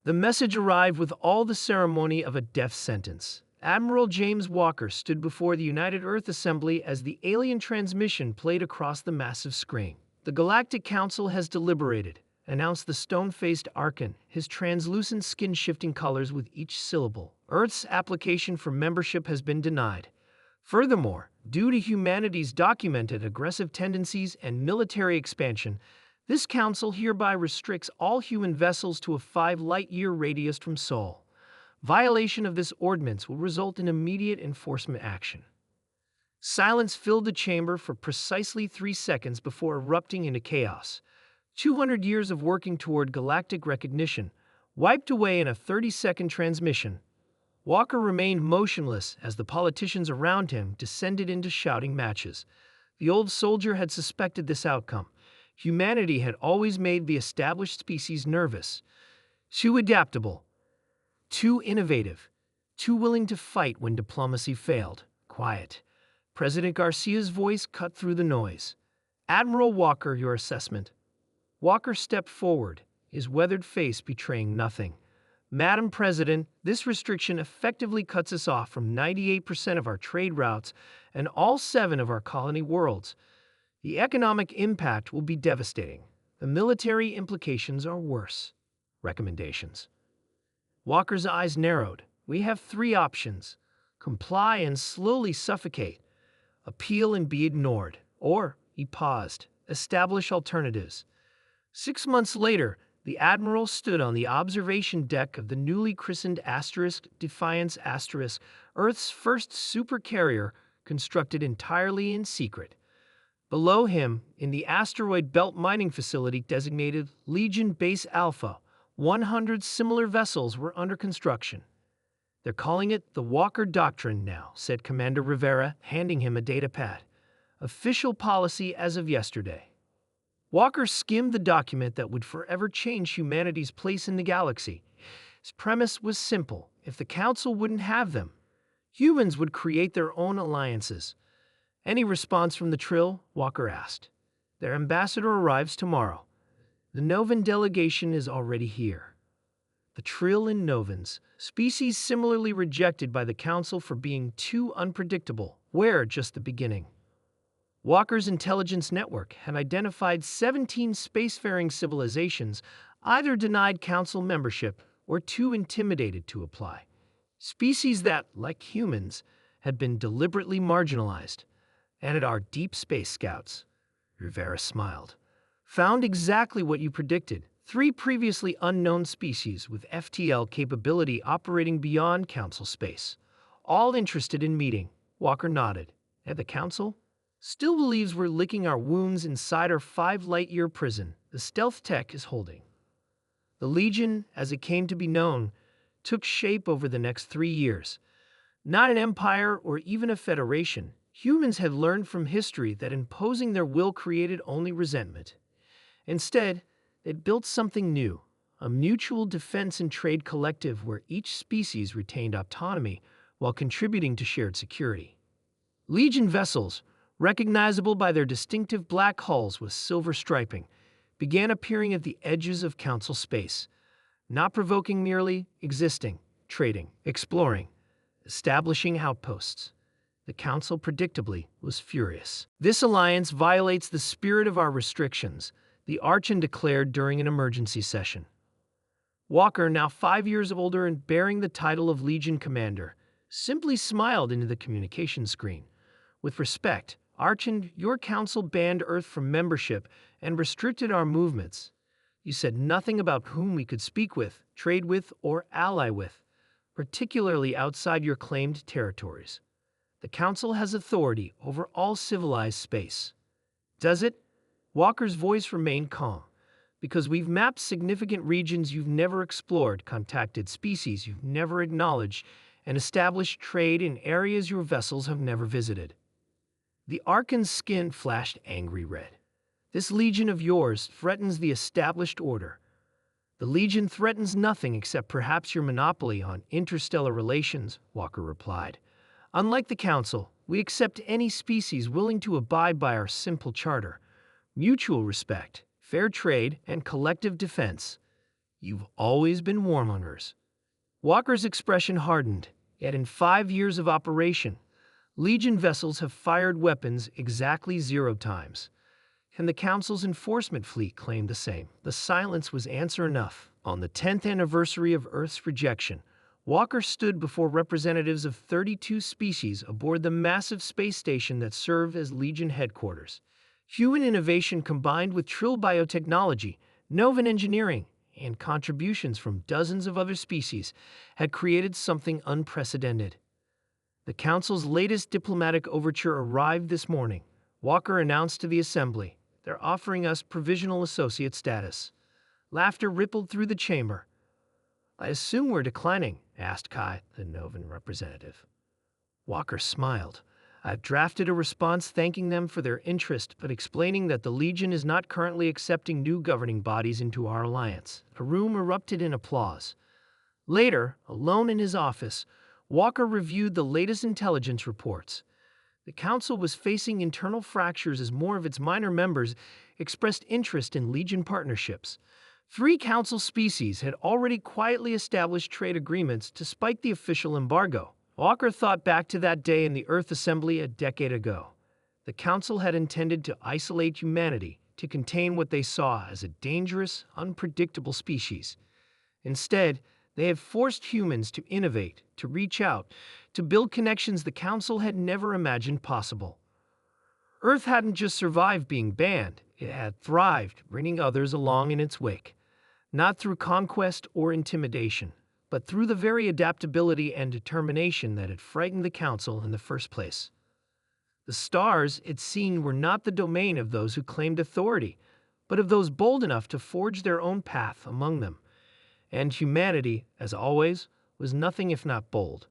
The message arrived with all the ceremony of a death sentence. Admiral James Walker stood before the United Earth Assembly as the alien transmission played across the massive screen. "The Galactic Council has deliberated," announced the stone-faced Archon, his translucent skin shifting colors with each syllable. "Earth's application for membership has been denied. Furthermore, due to humanity's documented aggressive tendencies and military expansion, this council hereby restricts all human vessels to a 5-light-year radius from Sol. Violation of this ordinance will result in immediate enforcement action." Silence filled the chamber for precisely 3 seconds before erupting into chaos. 200 years of working toward galactic recognition wiped away in a 30-second transmission. Walker remained motionless as the politicians around him descended into shouting matches. The old soldier had suspected this outcome. Humanity had always made the established species nervous, too adaptable, too innovative, too willing to fight when diplomacy failed. "Quiet." President Garcia's voice cut through the noise. "Admiral Walker, your assessment." Walker stepped forward, his weathered face betraying nothing. "Madam President, this restriction effectively cuts us off from 98% of our trade routes and all 7 of our colony worlds. The economic impact will be devastating. The military implications are worse." Recommendations. Walker's eyes narrowed. "We have 3 options: comply and slowly suffocate, appeal and be ignored, or," he paused, "establish alternatives." 6 months later, the Admiral stood on the observation deck of the newly christened Defiance *, Earth's first supercarrier constructed entirely in secret. Below him, in the asteroid belt mining facility designated Legion Base Alpha, 100 similar vessels were under construction. "They're calling it the Walker Doctrine now," said Commander Rivera, handing him a datapad. "Official policy as of yesterday." Walker skimmed the document that would forever change humanity's place in the galaxy. His premise was simple: if the Council wouldn't have them, humans would create their own alliances. "Any response from the Trill?" Walker asked. "Their ambassador arrives tomorrow. The Novan delegation is already here." The Trill and Novans, species similarly rejected by the Council for being too unpredictable, were just the beginning. Walker's intelligence network had identified 17 spacefaring civilizations either denied Council membership or too intimidated to apply. Species that, like humans, had been deliberately marginalized. "And at our deep space scouts," Rivera smiled, "found exactly what you predicted: 3 previously unknown species with FTL capability operating beyond Council space. All interested in meeting." Walker nodded. "And the Council still believes we're licking our wounds inside our 5-light-year prison the stealth tech is holding." The Legion, as it came to be known, took shape over the next 3 years. Not an empire or even a federation. Humans had learned from history that imposing their will created only resentment. Instead, they'd built something new, a mutual defense and trade collective where each species retained autonomy while contributing to shared security. Legion vessels, recognizable by their distinctive black hulls with silver striping, began appearing at the edges of Council space, not provoking merely, existing, trading, exploring, establishing outposts. The Council, predictably, was furious. "This alliance violates the spirit of our restrictions," the Archon declared during an emergency session. Walker, now 5 years older and bearing the title of Legion Commander, simply smiled into the communication screen. "With respect, Archon, your Council banned Earth from membership and restricted our movements. You said nothing about whom we could speak with, trade with, or ally with, particularly outside your claimed territories. The Council has authority over all civilized space." "Does it?" Walker's voice remained calm. "Because we've mapped significant regions you've never explored, contacted species you've never acknowledged, and established trade in areas your vessels have never visited." The Archon's skin flashed angry red. "This Legion of yours threatens the established order." "The Legion threatens nothing except perhaps your monopoly on interstellar relations," Walker replied. "Unlike the Council, we accept any species willing to abide by our simple charter: mutual respect, fair trade, and collective defense. You've always been warmongers." Walker's expression hardened, yet in 5 years of operation, Legion vessels have fired weapons exactly 0 times. And the Council's enforcement fleet claimed the same. The silence was answer enough. On the 10th anniversary of Earth's rejection, Walker stood before representatives of 32 species aboard the massive space station that served as Legion headquarters. Human innovation combined with Trill biotechnology, Novan engineering, and contributions from dozens of other species had created something unprecedented. The Council's latest diplomatic overture arrived this morning. Walker announced to the Assembly, "They're offering us provisional associate status." Laughter rippled through the chamber. "I assume we're declining?" asked Kai, the Novan representative. Walker smiled. "I've drafted a response thanking them for their interest, but explaining that the Legion is not currently accepting new governing bodies into our alliance." A room erupted in applause. Later, alone in his office, Walker reviewed the latest intelligence reports. The Council was facing internal fractures as more of its minor members expressed interest in Legion partnerships. 3 Council species had already quietly established trade agreements despite the official embargo. Walker thought back to that day in the Earth Assembly a decade ago. The Council had intended to isolate humanity, to contain what they saw as a dangerous, unpredictable species. Instead, they had forced humans to innovate, to reach out, to build connections the Council had never imagined possible. Earth hadn't just survived being banned, it had thrived, bringing others along in its wake. Not through conquest or intimidation, but through the very adaptability and determination that had frightened the Council in the first place. The stars, it seemed, were not the domain of those who claimed authority, but of those bold enough to forge their own path among them. And humanity, as always, was nothing if not bold.